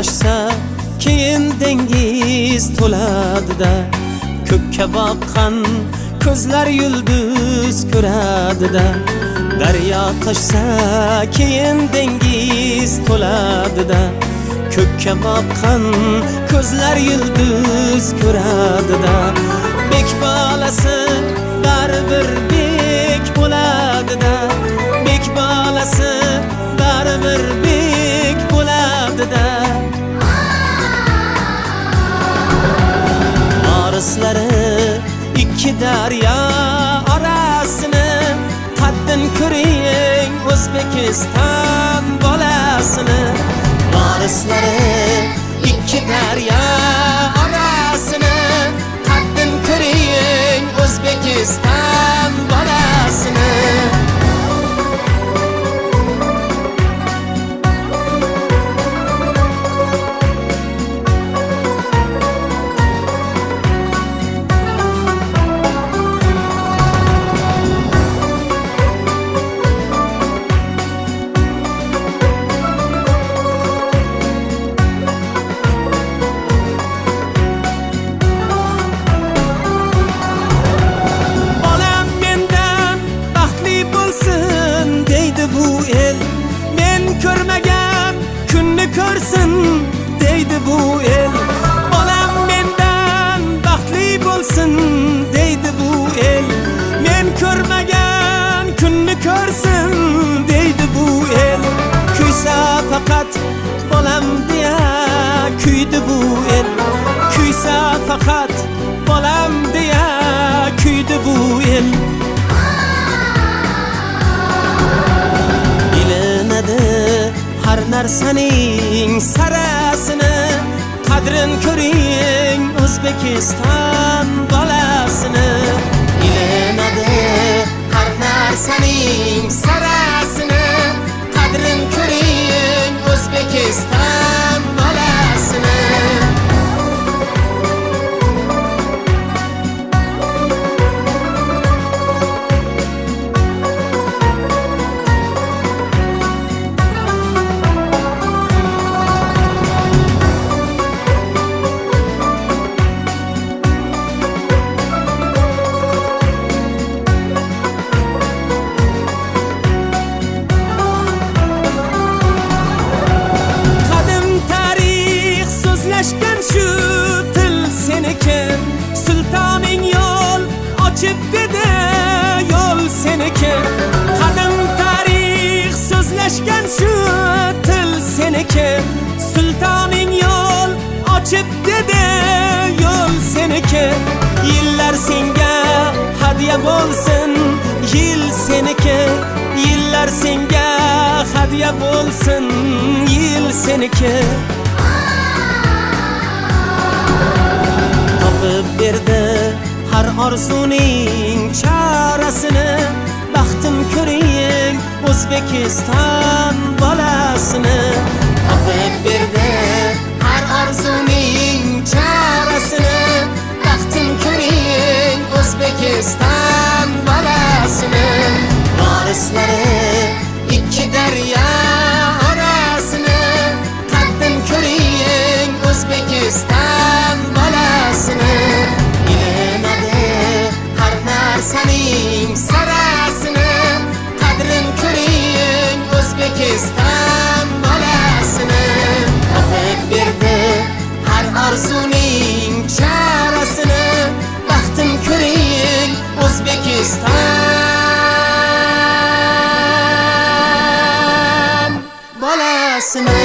toshsa keyin dengiz to'ladida, ko'kka boqqan ko'zlar yulduz ko'radida. Daryo toshsa keyin dengiz to'ladida, ko'kka boqqan ko'zlar yulduz ko'radida. Bek bolasi baribir bek bo'ladida, bek bolasi baribir bek bo'ladida. Orislari ikki daryo orasini, qaddin ko'ring O'zbekiston bolasini. Orislari ikki daryo orasini, qaddin ko'ring O'zbekiston bolasini. Ko'rmagan kunni ko'rsin deydi bu el. Bolam mendan baxtli bo'lsin deydi bu el. Men ko'rmagan kunni ko'rsin deydi bu el. Kuysa faqat bolam deya kuydi bu el. Kuysa faqat bolam deya kuydi bu el. Har narsaning sarasini, qadrin ko'ring O'zbekiston bolasini. Ilinadi har narsaning sarasini, qadrin ko'ring O'zbekiston bolasini. Shu til seniki, sultoning yo'l ochib dedi, yo'l seniki. Qadim tarix so'zlashgan shu til seniki, sultoning yo'l ochib dedi, yo'l seniki. Yillar senga hadya bo'lsin, yil seniki. Yillar senga hadya bo'lsin, yil seniki. Berdi har orzuning chorasini, baxtim ko'ring O'zbekiston bolasini. Topib berdi har orzuning chorasini, baxtim ko'ring O'zbekiston bolasini. Orislari ikki daryo orasini, qaddim ko'ring O'zbekiston bolasini. Narsaning sarasini, qadrin ko'ring O'zbekiston bolasini. Topib berdi har orzuning chorasini, baxtim ko'ring O'zbekiston bolasini.